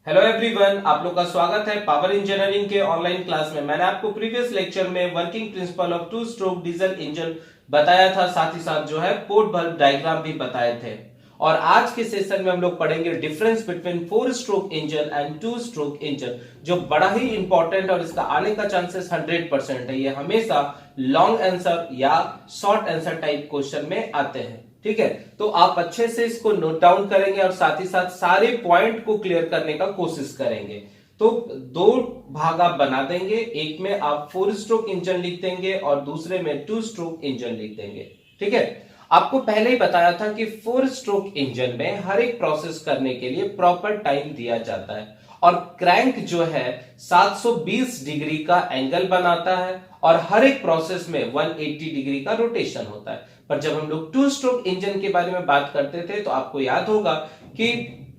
Hello everyone, आप लोग का स्वागत है पावर इंजीनियरिंग के ऑनलाइन क्लास में। मैंने आपको प्रीवियस लेक्चर में working principle of two stroke diesel engine बताया था, साथ ही साथ जो है पोर्ट बल्ब डायग्राम भी बताए थे। और आज के सेशन में हम लोग पढ़ेंगे difference between 4 stroke engine and 2 stroke engine, जो बड़ा ही इंपॉर्टेंट और इसका आने का चांसेस 100% है। ये हमेशा लॉन्ग आंसर या शॉर्ट आंसर टाइप क्वेश्चन में आते हैं। ठीक है, तो आप अच्छे से इसको नोट डाउन करेंगे और साथ ही साथ सारे पॉइंट को क्लियर करने का कोशिश करेंगे। तो दो भाग आप बना देंगे, एक में आप 4 स्ट्रोक इंजन लिख देंगे और दूसरे में 2 स्ट्रोक इंजन लिख देंगे। ठीक है, आपको पहले ही बताया था कि 4 स्ट्रोक इंजन में हर एक प्रोसेस करने के लिए प्रॉपर टाइम दिया जाता है और क्रैंक जो है 720 डिग्री का एंगल बनाता है और हर एक प्रोसेस में 180 डिग्री का रोटेशन होता है। पर जब हम लोग 2 स्ट्रोक इंजन के बारे में बात करते थे तो आपको याद होगा कि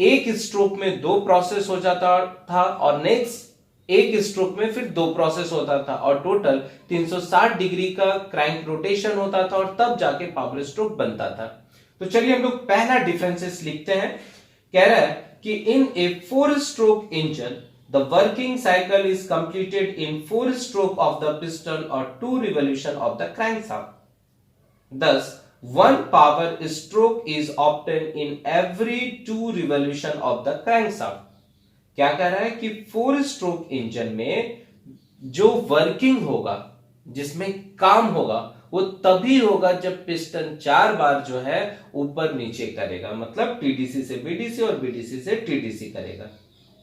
एक स्ट्रोक में 2 प्रोसेस हो जाता था और नेक्स्ट एक स्ट्रोक में फिर 2 प्रोसेस होता था और टोटल 360 डिग्री का क्रैंक रोटेशन होता था और तब जाके पावर स्ट्रोक बनता था। तो चलिए हम लोग पहला डिफरेंसेस लिखते हैं। कह रहा है कि इन ए 4 stroke engine the working cycle is completed in 4 stroke of the piston और 2 revolution of the crankshaft. Thus, one power stroke is obtained in every 2 revolution of the crankshaft। क्या कह रहा है कि 4 स्ट्रोक इंजन में जो वर्किंग होगा, जिसमें काम होगा, वो तभी होगा जब पिस्टन 4 बार जो है ऊपर नीचे करेगा, मतलब टीडीसी से बीडीसी और बीडीसी से टीडीसी करेगा।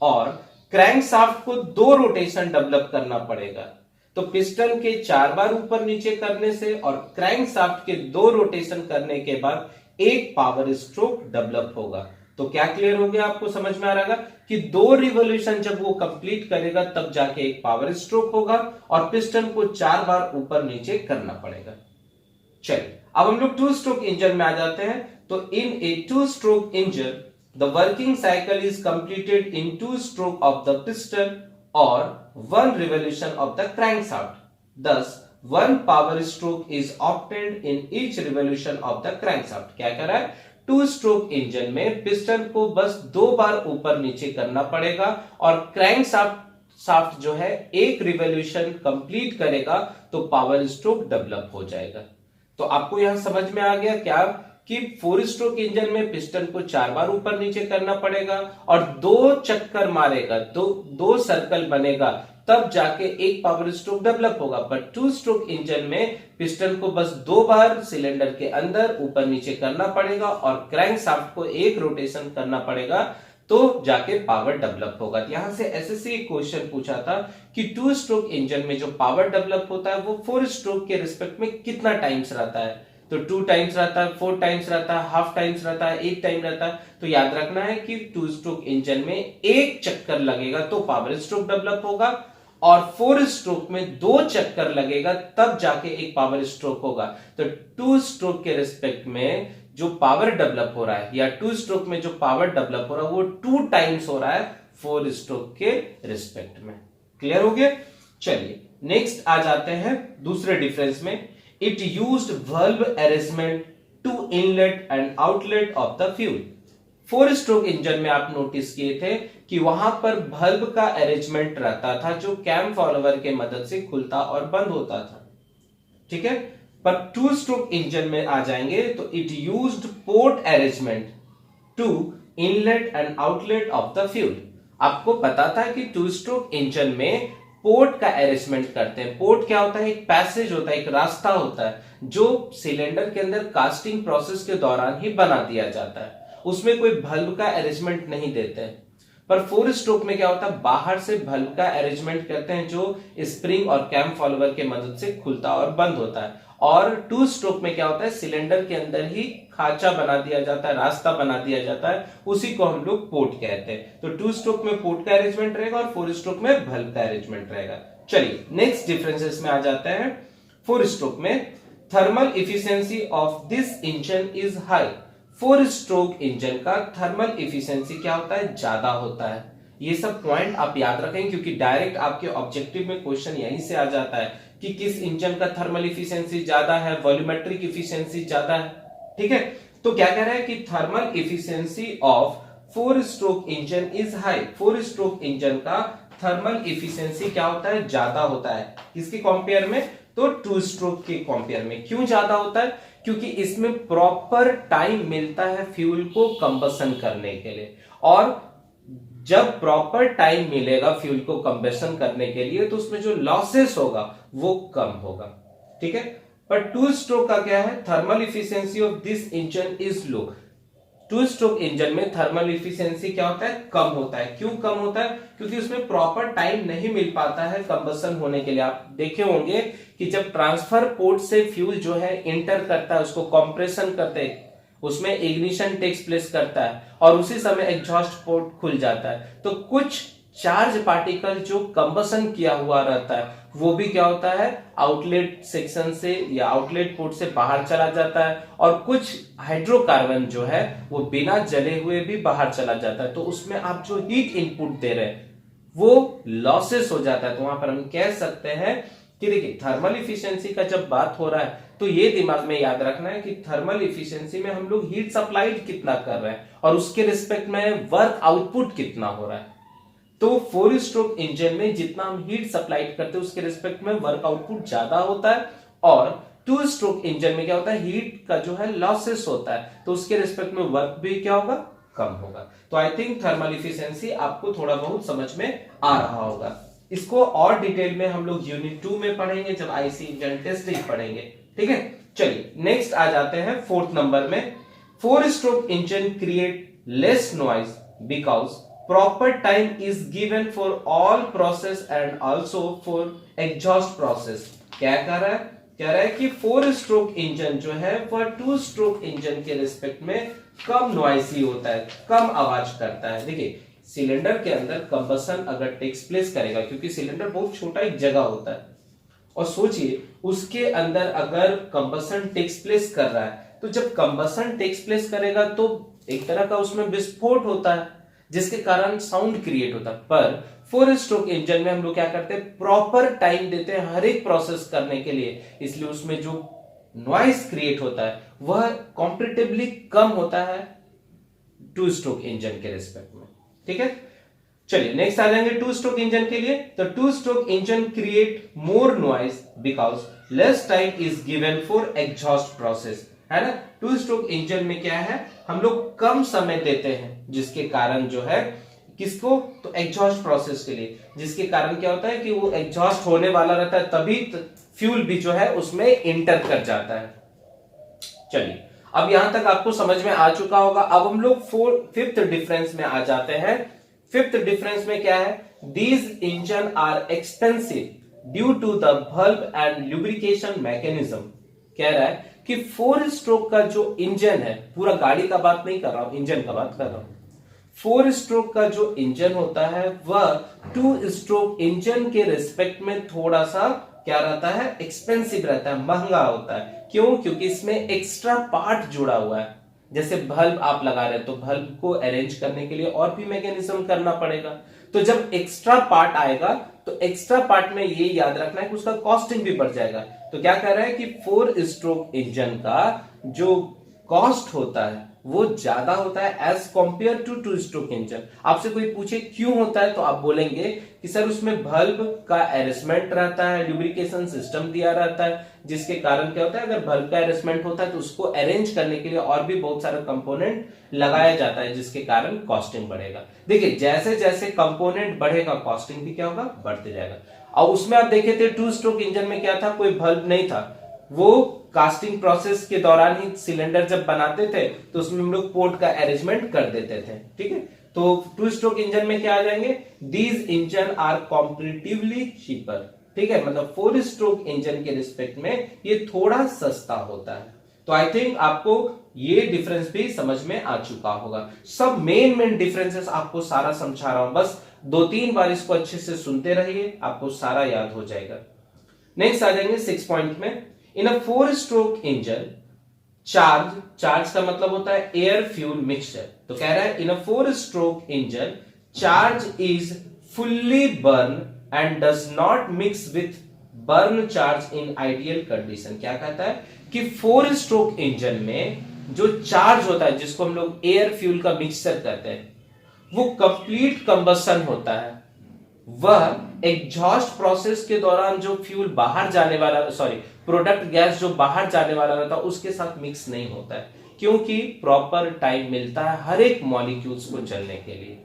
और क्रैंकशाफ्ट को 2 रोटेशन डेवलप करना पड़ेगा। तो पिस्टन के 4 बार ऊपर नीचे करने से और क्रैंकशाफ्ट के 2 रोटेशन करने के बाद एक पावर स्ट्रोक डेवलप होगा। तो क्या क्लियर हो गया, आपको समझ में आ रहा है कि 2 रिवोल्यूशन जब वो कंप्लीट करेगा तब जाके एक पावर स्ट्रोक होगा और पिस्टन को 4 बार ऊपर नीचे करना पड़ेगा। चलिए अब हम लोग 2 स्ट्रोक इंजन में आ जाते हैं। तो इन ए 2 stroke engine the working cycle is completed in 2 stroke of the piston or 1 revolution of the crankshaft. Thus, 1 power stroke is obtained in each revolution of the crankshaft। क्या कर रहा है, 2 स्ट्रोक इंजन में piston को बस 2 बार ऊपर नीचे करना पड़ेगा और क्रैंकशाफ्ट जो है एक रिवोल्यूशन कंप्लीट करेगा तो पावर स्ट्रोक डेवलप हो जाएगा। तो आपको यहां समझ में आ गया क्या कि 4 स्ट्रोक इंजन में पिस्टन को 4 बार ऊपर नीचे करना पड़ेगा और 2 चक्कर मारेगा, दो सर्कल बनेगा, तब जाके एक पावर स्ट्रोक डेवलप होगा। पर 2 स्ट्रोक इंजन में पिस्टन को बस 2 बार सिलेंडर के अंदर ऊपर नीचे करना पड़ेगा और क्रैंकशाफ्ट को एक रोटेशन करना पड़ेगा तो जाके पावर डेवलप होगा। यहां से एसएससी एक क्वेश्चन पूछा था कि 2 स्ट्रोक इंजन में जो पावर डेवलप होता है वो 4 स्ट्रोक के रिस्पेक्ट में कितना टाइम्स रहता है। तो 2 टाइम्स रहता है, 4 टाइम्स रहता है, हाफ टाइम्स रहता है, 1 टाइम रहता है। तो याद रखना है कि 2 स्ट्रोक इंजन में एक चक्कर लगेगा तो पावर स्ट्रोक डेवलप होगा और 4 स्ट्रोक में 2 चक्कर लगेगा तब जाके एक पावर स्ट्रोक होगा। तो 2 स्ट्रोक के रिस्पेक्ट में जो पावर डेवलप हो रहा है या 2 स्ट्रोक में जो पावर डेवलप हो रहा है वो 2 टाइम्स हो रहा है 4 स्ट्रोक के रिस्पेक्ट में। क्लियर हो गया। चलिए नेक्स्ट आ जाते हैं दूसरे डिफरेंस में। It used valve arrangement to inlet and outlet of the fuel। 4 stroke engine में आप नोटिस किए थे कि वहां पर बल्ब का अरेंजमेंट रहता था जो कैम फॉलोवर के मदद से खुलता और बंद होता था। ठीक है, पर 2 स्ट्रोक इंजन में आ जाएंगे तो it used port arrangement to inlet and outlet of the fuel. आपको पता था कि 2 स्ट्रोक इंजन में पोर्ट का अरेंजमेंट करते हैं। पोर्ट क्या होता है, एक पैसेज होता है, एक रास्ता होता है जो सिलेंडर के अंदर कास्टिंग प्रोसेस के दौरान ही बना दिया जाता है, उसमें कोई बल्ब का अरेंजमेंट नहीं देते हैं। पर 4 स्ट्रोक में क्या होता है, बाहर से बल्ब का अरेंजमेंट करते हैं जो स्प्रिंग और कैम फॉलोवर के मदद से खुलता और बंद होता है। और 2 स्ट्रोक में क्या होता है, सिलेंडर के अंदर ही खांचा बना दिया जाता है, रास्ता बना दिया जाता है, उसी को हम लोग पोर्ट कहते हैं। तो 2 स्ट्रोक में पोर्ट का अरेंजमेंट रहेगा और 4 स्ट्रोक में बल्ब का अरेंजमेंट रहेगा। चलिए नेक्स्ट डिफरेंसेस में आ जाते हैं। 4 स्ट्रोक में thermal efficiency of this engine is high. 4 stroke engine का थर्मल इफिशियंसी क्या होता है, ज्यादा होता है। ये सब पॉइंट आप याद रखें क्योंकि डायरेक्ट आपके ऑब्जेक्टिव में क्वेश्चन यहीं से आ जाता है कि किस इंजन का थर्मल इफिशियंसी ज्यादा है, वॉल्यूमेट्रिक इफिशियंसी ज्यादा है। ठीक है, तो क्या कह रहा है कि thermal efficiency of four stroke engine is high, four stroke engine का थर्मल इफिशियंसी क्या होता है, ज्यादा होता है। किसके कंपेयर में, तो टू स्ट्रोक के कंपेयर में। क्यों ज्यादा होता है, क्योंकि इसमें प्रॉपर टाइम मिलता है फ्यूल को कंबसन करने के लिए, और जब प्रॉपर टाइम मिलेगा फ्यूल को कंबसन करने के लिए तो उसमें जो लॉसेस होगा वो कम होगा, ठीक है। पर टू स्ट्रोक का क्या है, thermal efficiency of this engine is low. To stroke engine में थर्मल इफिशियंसी क्या होता है, कम होता है। क्यों कम होता है, क्योंकि उसमें प्रॉपर टाइम नहीं मिल पाता है कंबसन होने के लिए। आप देखे होंगे कि जब ट्रांसफर पोर्ट से फ्यूल जो है इंटर करता है, उसको कंप्रेशन करते हैं, उसमें इग्निशन टेक्स प्लेस करता है और उसी समय एग्जॉस्ट पोर्ट खुल जाता है, तो कुछ चार्ज पार्टिकल जो कंबसन किया हुआ रहता है वो भी क्या होता है, आउटलेट सेक्शन से या आउटलेट पोर्ट से बाहर चला जाता है, और कुछ हाइड्रोकार्बन जो है वो बिना जले हुए भी बाहर चला जाता है। तो उसमें आप जो हीट इनपुट दे रहे हैं वो लॉसेस हो जाता है। तो वहां पर हम कह सकते हैं कि देखिए थर्मल इफिशियंसी का जब बात हो रहा है तो ये दिमाग में याद रखना है कि थर्मल इफिशियंसी में हम लोग हीट सप्लाइड कितना कर रहे हैं और उसके रिस्पेक्ट में वर्क आउटपुट कितना हो रहा है। तो फोर स्ट्रोक इंजन में जितना हम हीट सप्लाइड करते हैं उसके रिस्पेक्ट में वर्क आउटपुट ज्यादा होता है, और टू स्ट्रोक इंजन में क्या होता है, हीट का जो है लॉसेस होता है, तो उसके रिस्पेक्ट में वर्क भी क्या होगा, कम होगा। तो आई थिंक थर्मल इफिशियंसी आपको थोड़ा बहुत समझ में आ रहा होगा। इसको और डिटेल में हम लोग यूनिट 2 में पढ़ेंगे जब आईसी इंजन टेस्टिंग पढ़ेंगे, ठीक है। चलिए नेक्स्ट आ जाते हैं फोर्थ नंबर में। Four stroke engine create less noise because proper time is given for all process and also for exhaust process. क्या कह रहा है कि फोर स्ट्रोक इंजन जो है वह टू स्ट्रोक इंजन के रिस्पेक्ट में कम नॉइसी होता है, कम आवाज करता है। देखिए सिलेंडर के अंदर कंबसन अगर टेक्स प्लेस करेगा, क्योंकि सिलेंडर बहुत छोटा एक जगह होता है, और सोचिए उसके अंदर अगर कंबसन टेक्स प्लेस कर रहा है, तो जब कंबसन टेक्स प्लेस करेगा तो एक तरह का उसमें विस्फोट होता है जिसके कारण साउंड क्रिएट होता है। पर फोर स्ट्रोक इंजन में हम लोग क्या करते हैं, प्रॉपर टाइम देते हैं हर एक प्रोसेस करने के लिए, इसलिए उसमें जो नॉइस क्रिएट होता है वह कॉम्पैरेटिवली कम होता है टू स्ट्रोक इंजन के रिस्पेक्ट में, ठीक है। चलिए नेक्स्ट आ जाएंगे टू स्ट्रोक इंजन के लिए। तो to stroke engine create more noise because less time is given for exhaust process, है ना। टू स्ट्रोक इंजन में क्या है, हम लोग कम समय देते हैं जिसके कारण जो है किसको, तो एग्जॉस्ट प्रोसेस के लिए, जिसके कारण क्या होता है कि वो एग्जॉस्ट होने वाला रहता है, तभी फ्यूल भी जो है उसमें इंटर कर जाता है। चलिए अब यहां तक आपको समझ में आ चुका होगा। अब हम लोग फिफ्थ डिफरेंस में आ जाते हैं। फिफ्थ डिफरेंस में क्या है, these engine are expensive due to the bulb and lubrication mechanism. कह रहा है कि फोर स्ट्रोक का जो इंजन है, पूरा गाड़ी का बात नहीं कर रहा हूं, इंजन का बात कर रहा हूं। फोर स्ट्रोक का जो इंजन होता है वह टू स्ट्रोक इंजन के रिस्पेक्ट में थोड़ा सा क्या रहता है, एक्सपेंसिव रहता है, महंगा होता है। क्यों, क्योंकि इसमें एक्स्ट्रा पार्ट जुड़ा हुआ है। जैसे बल्ब आप लगा रहे हैं तो बल्ब को अरेंज करने के लिए और भी मैकेनिज्म करना पड़ेगा। तो जब एक्स्ट्रा पार्ट आएगा तो एक्स्ट्रा पार्ट में ये याद रखना है कि उसका कॉस्टिंग भी बढ़ जाएगा। तो क्या कह रहा है कि फोर स्ट्रोक इंजन का जो कॉस्ट होता है वो ज्यादा होता है as compare to two stroke engine. आपसे कोई पूछे क्यों होता है तो आप बोलेंगे कि सर उसमें बल्ब का अरेंजमेंट रहता है, ल्यूब्रिकेशन सिस्टम दिया रहता है, जिसके कारण क्या होता है, अगर बल्ब का अरेंजमेंट होता है तो उसको अरेंज करने के लिए और भी बहुत सारा कंपोनेंट लगाया जाता है, जिसके कारण कॉस्टिंग बढ़ेगा। देखिए जैसे जैसे कंपोनेंट बढ़ेगा कॉस्टिंग भी क्या होगा, बढ़ते जाएगा। और उसमें आप देखे थे टू स्ट्रोक इंजन में क्या था, कोई बल्ब नहीं था, वो कास्टिंग प्रोसेस के दौरान ही सिलेंडर जब बनाते थे तो उसमें हम लोग पोर्ट का अरेंजमेंट कर देते थे, ठीक है। तो टू स्ट्रोक इंजन में क्या आ जाएंगे, दीज इंजन आर कॉम्पैरेटिवली चीपर, ठीक है, मतलब फोर स्ट्रोक इंजन के रिस्पेक्ट में ये थोड़ा सस्ता होता है। तो आई थिंक आपको ये डिफरेंस भी समझ में आ चुका होगा। सब मेन डिफरेंसेस आपको सारा समझा रहा हूं, बस 2-3 बार इसको अच्छे से सुनते रहिए, आपको सारा याद हो जाएगा। नेक्स्ट आ जाएंगे 6 पॉइंट में। In a four stroke engine charge का मतलब होता है एयर फ्यूल मिक्सचर। तो कह रहा है in a four stroke engine charge is fully burn and does not mix with burn charge in ideal condition. क्या कहता है कि फोर स्ट्रोक इंजन में जो चार्ज होता है, जिसको हम लोग एयर फ्यूल का मिक्सचर कहते हैं, वो कंप्लीट कंबशन होता है, वह एग्जॉस्ट प्रोसेस के दौरान जो फ्यूल बाहर जाने वाला, सॉरी, प्रोडक्ट गैस जो बाहर जाने वाला रहता है उसके साथ मिक्स नहीं होता है, क्योंकि प्रॉपर टाइम मिलता है हर एक मॉलिक्यूल्स को चलने के लिए।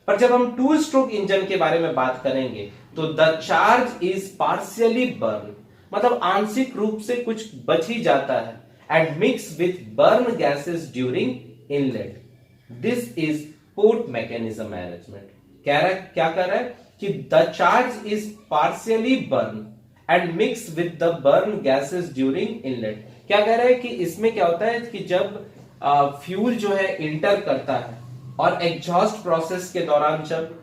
पर जब हम टू स्ट्रोक इंजन के बारे में बात करेंगे तो the charge is partially burn, मतलब आंशिक रूप से कुछ बच ही जाता है, and mix with burn gases during inlet. This is port mechanism management. क्या कर रहा है कि the charge is partially burn and mix with the burn gases during inlet. क्या कह रहा है कि इसमें क्या होता है कि जब फ्यूल जो है इंटर करता है और एग्जॉस्ट प्रोसेस के दौरान जब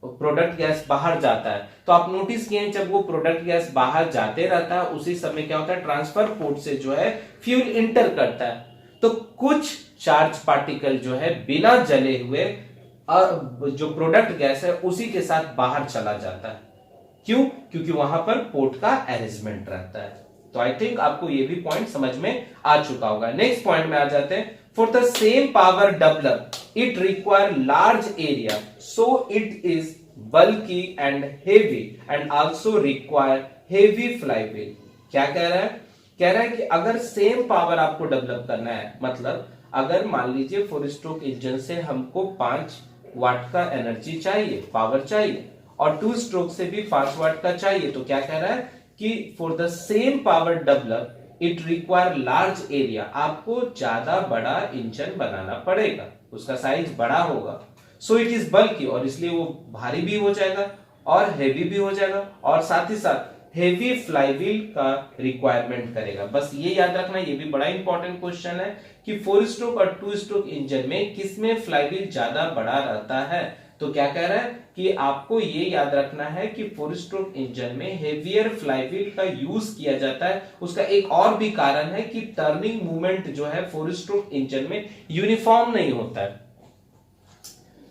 प्रोडक्ट गैस बाहर जाता है, तो आप नोटिस किए जब वो प्रोडक्ट गैस बाहर जाते रहता है उसी समय क्या होता है, ट्रांसफर पोर्ट से जो है फ्यूल इंटर करता है, तो कुछ चार्ज पार्टिकल जो है बिना जले हुए जो प्रोडक्ट गैस है उसी के साथ बाहर चला जाता है। क्यों? क्योंकि वहां पर पोर्ट का अरेंजमेंट रहता है। तो आई थिंक आपको ये भी पॉइंट समझ में आ चुका होगा। नेक्स्ट पॉइंट में आ जाते हैं। For the same power develop it require large area, so it is bulky and heavy and also require heavy flywheel. क्या कह रहा है? कह रहा है कि अगर सेम पावर आपको डेवलप करना है, मतलब अगर मान लीजिए 4 स्ट्रोक इंजन से हमको 5 वाट का एनर्जी चाहिए, पावर चाहिए, और 2 स्ट्रोक से भी 5 वाट का चाहिए, तो क्या कह रहा है कि for the same power develop it require large area, आपको ज्यादा बड़ा इंजन बनाना पड़ेगा, उसका साइज बड़ा होगा। सो इट इज बल्कि, और इसलिए वो भारी भी हो जाएगा और हेवी भी हो जाएगा, और साथ ही साथ हेवी फ्लाईव्हील का रिक्वायरमेंट करेगा। बस ये याद रखना, ये भी बड़ा इंपॉर्टेंट क्वेश्चन है कि 4 स्ट्रोक और 2 स्ट्रोक इंजन में किसमें फ्लाईव्हील ज्यादा बड़ा रहता है। तो क्या कह रहा है कि आपको ये याद रखना है कि 4 स्ट्रोक इंजन में हेवियर फ्लाईव्हील का यूज किया जाता है। उसका एक और भी कारण है कि टर्निंग मूवमेंट जो है 4 स्ट्रोक इंजन में यूनिफॉर्म नहीं होता है।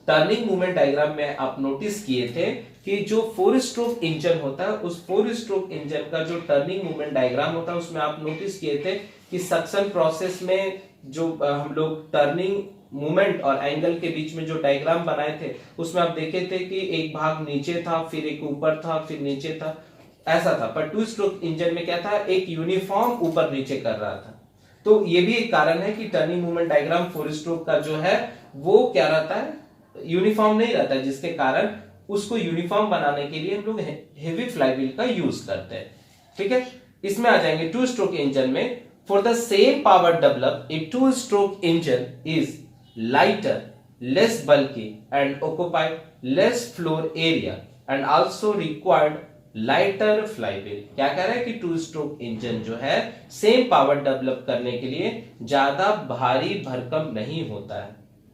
टर्निंग मूवमेंट डायग्राम में आप नोटिस किए थे कि जो 4 स्ट्रोक इंजन होता है, उस 4 स्ट्रोक इंजन का जो टर्निंग मूवमेंट डायग्राम होता है उसमें आप नोटिस किए थे कि सक्शन प्रोसेस में जो हम लोग टर्निंग मूवमेंट और एंगल के बीच में जो डायग्राम बनाए थे उसमें आप देखे थे कि एक भाग नीचे था, फिर एक ऊपर था, फिर नीचे था, ऐसा था। पर 2 स्ट्रोक इंजन में क्या था, एक यूनिफॉर्म ऊपर नीचे कर रहा था। तो ये भी एक कारण है कि टर्निंग मूवमेंट डायग्राम 4 स्ट्रोक का जो है वो क्या रहता है, यूनिफॉर्म नहीं रहता है, जिसके कारण उसको यूनिफॉर्म बनाने के लिए हम लोग हेवी फ्लाईव्हील का यूज करते हैं। ठीक है, इसमें आ जाएंगे 2 स्ट्रोक इंजन में। For the same power develop a 2 stroke engine is lighter, less bulky and occupy less floor area and also required lighter flywheel। क्या कह रहा है कि 2 स्ट्रोक इंजन जो है सेम पावर डेवलप करने के लिए ज्यादा भारी भरकम नहीं होता है,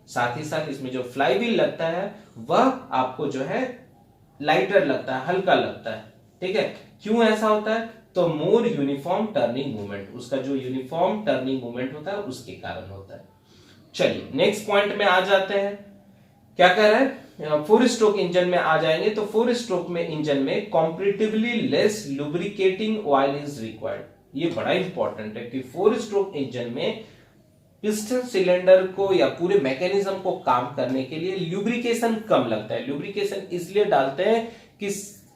साथ ही साथ इसमें जो फ्लाईव्हील लगता है वह आपको जो है लाइटर लगता है, हल्का लगता है। ठीक है, क्यों ऐसा होता है? तो मोर यूनिफॉर्म टर्निंग मूवमेंट, उसका जो यूनिफॉर्म टर्निंग मूवमेंट होता है उसके कारण होता है। चलिए नेक्स्ट पॉइंट में आ जाते हैं। क्या कह रहा है? 4 स्ट्रोक इंजन में आ जाएंगे तो 4 स्ट्रोक में इंजन में comparatively less lubricating oil is required. ये बड़ा इंपॉर्टेंट है कि 4 स्ट्रोक इंजन में पिस्टन सिलेंडर को या पूरे मैकेनिज्म को काम करने के लिए लुब्रिकेशन कम लगता है। लुब्रिकेशन इसलिए डालते हैं कि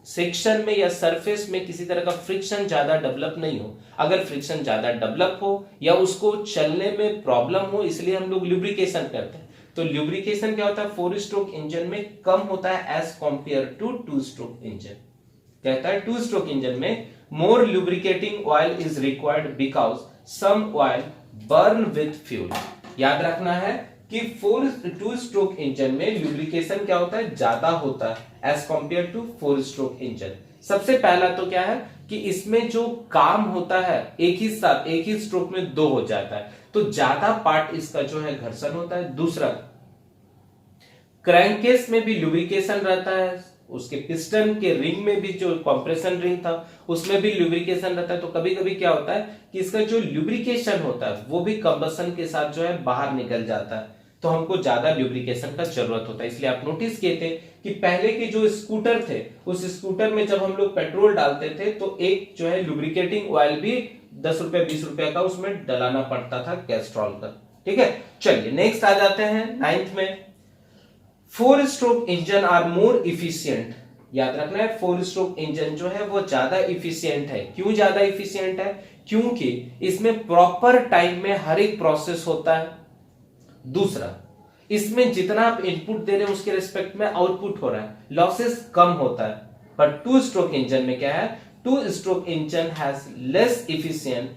सेक्शन में या सरफेस में किसी तरह का फ्रिक्शन ज्यादा डेवलप नहीं हो। अगर फ्रिक्शन ज्यादा डेवलप हो या उसको चलने में प्रॉब्लम हो, इसलिए हम लोग लुब्रिकेशन करते हैं। तो लुब्रिकेशन क्या होता है, 4 स्ट्रोक इंजन में कम होता है as compare to 2 stroke engine. कहता है 2 स्ट्रोक इंजन में more lubricating oil is required because some oil burn with fuel. याद रखना है कि 2 स्ट्रोक इंजन में लुब्रिकेशन क्या होता है, ज्यादा होता है as compare to 4 stroke engine. सबसे पहला तो क्या है कि इसमें जो काम होता है एक ही साथ एक ही स्ट्रोक में 2 हो जाता है, तो ज्यादा पार्ट इसका जो है घर्षण होता है। दूसरा, क्रैंकेस में भी लुब्रिकेशन रहता है, उसके पिस्टन के रिंग में भी जो कंप्रेशन रिंग था उसमें भी लुब्रिकेशन रहता है। तो कभी कभी क्या होता है कि इसका जो लुब्रिकेशन होता है वो भी कंबशन के साथ जो है बाहर निकल जाता है, तो हमको ज्यादा लुब्रिकेशन का जरूरत होता है। इसलिए आप नोटिस किए थे कि पहले के जो स्कूटर थे उस स्कूटर में जब हम लोग पेट्रोल डालते थे तो एक जो है लुब्रिकेटिंग ऑयल भी 10 रुपए 20 रुपए का उसमें डलाना पड़ता था, कैस्ट्रॉल का। ठीक है, चलिए नेक्स्ट आ जाते हैं 9th में। Four stroke engine are more efficient, याद रखना है फोर स्ट्रोक इंजन जो है वो ज्यादा इफिशियंट है। क्यों ज्यादा इफिशियंट है? क्योंकि इसमें प्रॉपर टाइम में हर एक प्रोसेस होता है। दूसरा, इसमें जितना आप इनपुट दे रहे हैं उसके रिस्पेक्ट में आउटपुट हो रहा है, लॉसेस कम होता है। पर टू स्ट्रोक इंजन में क्या है? To stroke engine has less efficient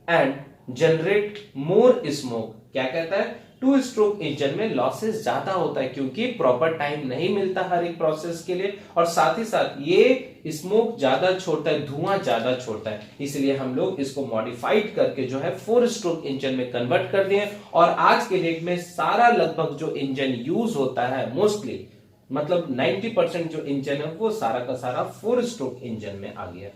and generate more smoke. क्या कहता है? टू स्ट्रोक इंजन में लॉसेस ज्यादा होता है क्योंकि प्रॉपर टाइम नहीं मिलता हर एक प्रोसेस के लिए, और साथ ही साथ ये स्मोक ज्यादा छोड़ता है, धुआं ज्यादा छोड़ता है। इसलिए हम लोग इसको मॉडिफाइड करके जो है फोर स्ट्रोक इंजन में कन्वर्ट कर दिए, और आज के डेट में सारा लगभग जो इंजन यूज होता है मोस्टली, मतलब 90% जो इंजन है वो सारा का सारा फोर स्ट्रोक इंजन में आ गया।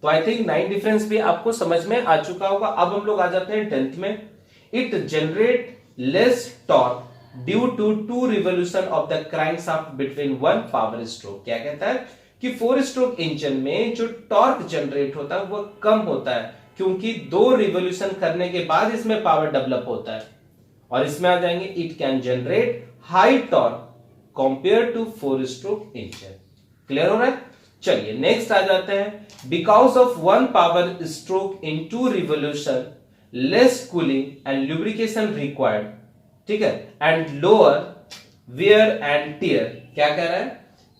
तो आई थिंक 9 डिफरेंस भी आपको समझ में आ चुका होगा। अब हम लोग आ जाते हैं 10th में। It generate less torque due to two revolution of the crankshaft between one power stroke. क्या कहता है कि फोर स्ट्रोक इंजन में जो टॉर्क जनरेट होता है वो कम होता है क्योंकि दो रिवोल्यूशन करने के बाद इसमें पावर डेवलप होता है। और इसमें आ जाएंगे it can generate high torque compare to four stroke engine. Clear हो रहा है? चलिए नेक्स्ट आ जाते हैं। Because of one power stroke in two revolution less cooling and lubrication required, ठीक है, and lower wear and tear. क्या कह रहा है?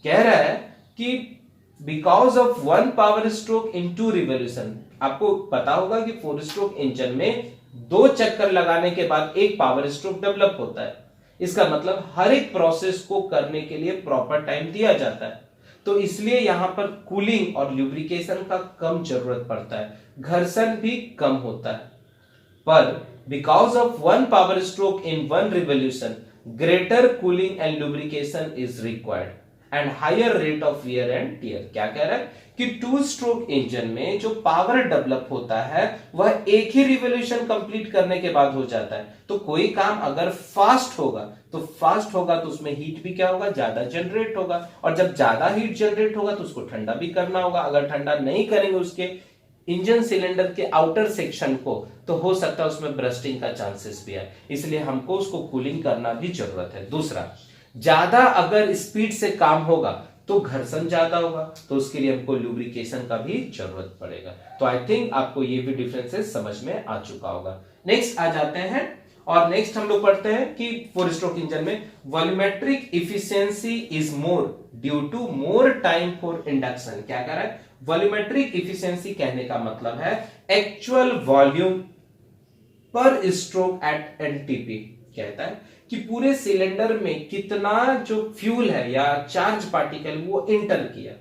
कह रहा है कि because of one power stroke in two revolution, आपको पता होगा कि फोर स्ट्रोक इंजन में दो चक्कर लगाने के बाद एक पावर स्ट्रोक डेवलप होता है। इसका मतलब हर एक प्रोसेस को करने के लिए प्रॉपर टाइम दिया जाता है, तो इसलिए यहां पर कूलिंग और ल्यूब्रिकेशन का कम जरूरत पड़ता है, घर्षण भी कम होता है। पर because of one power stroke in one revolution greater cooling and lubrication is required and higher rate of wear and tear. क्या कह रहा है कि टू स्ट्रोक इंजन में जो पावर डेवलप होता है वह एक ही रिवोल्यूशन कंप्लीट करने के बाद हो जाता है। तो कोई काम अगर फास्ट होगा तो उसमें हीट भी क्या होगा? ज्यादा जनरेट होगा, और जब ज्यादा हीट जनरेट होगा तो उसको ठंडा भी करना होगा। अगर ठंडा नहीं करेंगे उसके इंजन सिलेंडर के आउटर सेक्शन को तो हो सकता है उसमें ब्रस्टिंग का चांसेस भी है, इसलिए हमको उसको कूलिंग करना भी जरूरत है। दूसरा, ज्यादा अगर स्पीड से काम होगा तो घर्षण ज्यादा होगा, तो उसके लिए हमको लुब्रिकेशन का भी जरूरत पड़ेगा। तो आई थिंक आपको ये भी डिफरेंसेस समझ में आ चुका होगा। नेक्स्ट आ जाते हैं, और नेक्स्ट हम लोग पढ़ते हैं कि फोर स्ट्रोक इंजन में volumetric efficiency is more due to more time for induction. क्या कह रहा है? वॉल्यूमेट्रिक इफिशियंसी कहने का मतलब है एक्चुअल वॉल्यूम पर स्ट्रोक एट एनटीपी। कहता है कि पूरे सिलेंडर में कितना जो फ्यूल है या चार्ज पार्टिकल वो इंटर किया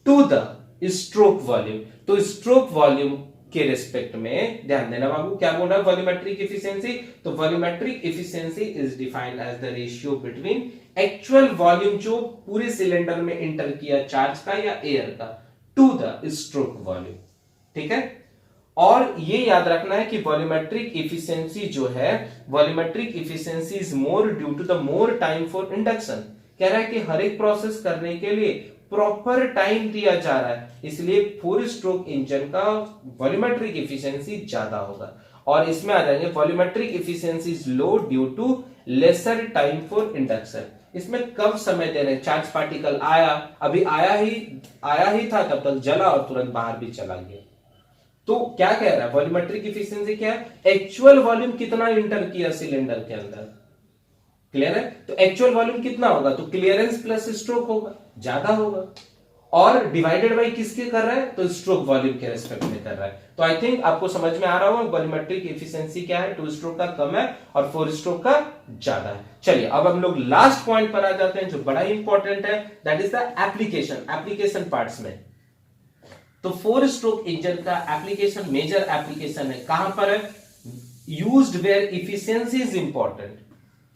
टू द स्ट्रोक वॉल्यूम। तो स्ट्रोक वॉल्यूम के रिस्पेक्ट में ध्यान देना बाबू, क्या बोल रहा है? Volumetric efficiency. तो volumetric efficiency is defined as the ratio between actual volume जो पूरे सिलेंडर में इंटर किया चार्ज का या एयर का टू द स्ट्रोक वॉल्यूम। ठीक है, और ये याद रखना है कि वॉल्यूमेट्रिक इफिशियंसी जो है, volumetric efficiency is more due to the more time for induction. कह रहा है कि हर एक प्रोसेस करने के लिए प्रॉपर टाइम दिया जा रहा है, इसलिए फोर स्ट्रोक इंजन का वॉल्यूमेट्रिक इफिशियंसी ज्यादा होगा। और इसमें आ जाएंगे volumetric efficiency is low due to lesser time for induction. इसमें कम समय दे रहे हैं, चार्ज पार्टिकल आया, अभी आया ही था, तब तक जला और तुरंत बाहर भी चला गया। तो क्या कह रहा है? वॉल्यूमेट्रिक इफिशियंसी क्या है? एक्चुअल वॉल्यूम कितना इंटर किया सिलेंडर के अंदर। क्लियर है? तो एक्चुअल वॉल्यूम कितना होगा? तो क्लियरेंस प्लस स्ट्रोक होगा, ज्यादा होगा, और डिवाइडेड बाय किसके कर रहा है? तो स्ट्रोक वॉल्यूम के रेस्पेक्ट में कर रहा है। तो आई थिंक आपको समझ में आ रहा होगा वॉल्यूमेट्रिक इफिशियंसी क्या है, टू स्ट्रोक का कम है और फोर स्ट्रोक का ज्यादा है। चलिए अब हम लोग लास्ट पॉइंट पर आ जाते हैं जो बड़ा इंपॉर्टेंट है, that is the application parts में। तो फोर स्ट्रोक इंजन का एप्लीकेशन, मेजर एप्लीकेशन है, कहां पर है? Used where efficiency is important.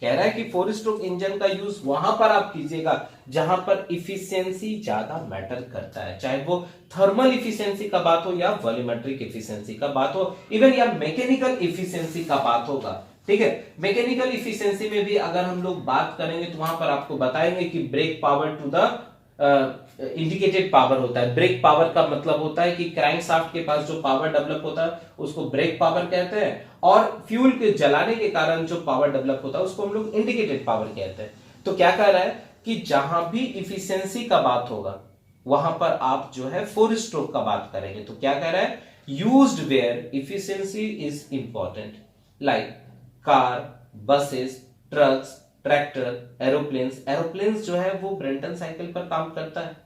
कह रहा है कि फोर स्ट्रोक इंजन का यूज वहां पर आप कीजिएगा जहां पर इफिशियंसी ज्यादा मैटर करता है, चाहे वो थर्मल इफिशियंसी का बात हो या वॉल्यूमेट्रिक इफिशियंसी का बात हो, इवन या मैकेनिकल इफिशियंसी का बात होगा। ठीक है, मैकेनिकल इफिशियंसी में भी अगर हम लोग बात करेंगे तो वहां पर आपको बताएंगे कि brake power to the indicated power होता है। ब्रेक पावर का मतलब होता है कि क्रैंकशाफ्ट के पास जो पावर डेवलप होता है उसको ब्रेक पावर कहते हैं, और फ्यूल के जलाने के कारण जो पावर डेवलप होता है उसको हम लोग इंडिकेटेड पावर कहते हैं। तो क्या कह रहा है कि जहां भी इफिशियंसी का बात होगा वहां पर आप जो है 4 स्ट्रोक का बात करेंगे। तो क्या कह रहा है, used where efficiency is important like car, buses, trucks, tractor, aeroplanes. Aeroplanes जो है वो ब्रेंटन साइकिल पर काम करता है,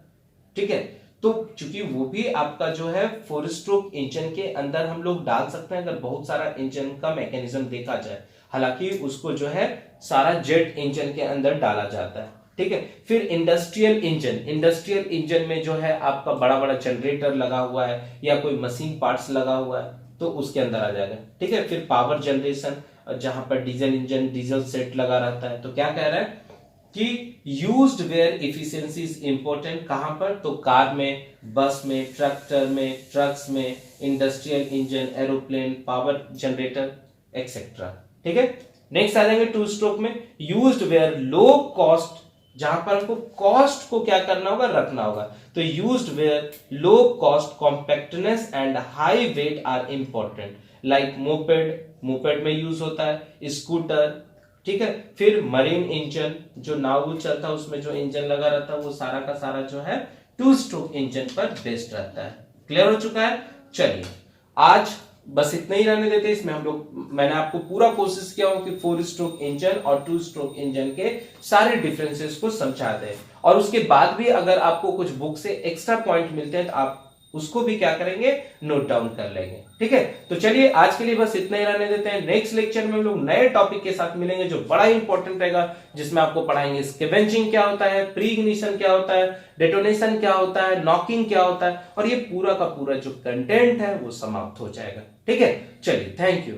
ठीक है। तो चूंकि वो भी आपका जो है 4 स्ट्रोक इंजन के अंदर हम लोग डाल सकते हैं अगर बहुत सारा इंजन का मैकेनिज्म देखा जाए। हालांकि उसको जो है सारा जेट इंजन के अंदर डाला जाता है, ठीक है। फिर इंडस्ट्रियल इंजन, इंडस्ट्रियल इंजन में जो है आपका बड़ा बड़ा जनरेटर लगा हुआ है या कोई मशीन पार्ट्स लगा हुआ है तो उसके अंदर आ जाएगा, ठीक है। फिर पावर जनरेशन, जहां पर डीजल इंजन, डीजल सेट लगा रहता है। तो क्या कह रहा है कि used where efficiency is important, कहां पर, तो कार में, बस में, ट्रैक्टर में, ट्रक्स में, industrial engine, aeroplane, power generator etcetera, ठीक है। नेक्स्ट आ जाएंगे 2 स्ट्रोक में, यूज्ड वेयर लो कॉस्ट, जहां पर हमको कॉस्ट को क्या करना होगा, रखना होगा। तो used where low cost, compactness and high weight are important like moped, moped में यूज होता है, स्कूटर, ठीक है। फिर मरीन इंजन, जो नाव चलता है उसमें जो इंजन लगा रहता है वो सारा का सारा जो है 2 स्ट्रोक इंजन पर बेस्ड रहता है। क्लियर हो चुका है। चलिए आज बस इतना ही रहने देते हैं। इसमें हम लोग, मैंने आपको पूरा कोशिश किया हूं कि 4 स्ट्रोक इंजन और 2 स्ट्रोक इंजन के सारे डिफरेंसेस को समझा दें, और उसके बाद भी अगर आपको कुछ बुक से एक्स्ट्रा पॉइंट मिलते हैं तो आप उसको भी क्या करेंगे, नोट डाउन कर लेंगे, ठीक है। तो चलिए आज के लिए बस इतना ही रहने देते हैं। नेक्स्ट लेक्चर में हम लोग नए टॉपिक के साथ मिलेंगे जो बड़ा इंपॉर्टेंट रहेगा, जिसमें आपको पढ़ाएंगे स्कैवेंजिंग क्या होता है, प्री इग्निशन क्या होता है, डेटोनेशन क्या होता है, नॉकिंग क्या होता है, और ये पूरा का पूरा जो कंटेंट है वो समाप्त हो जाएगा, ठीक है। चलिए, थैंक यू।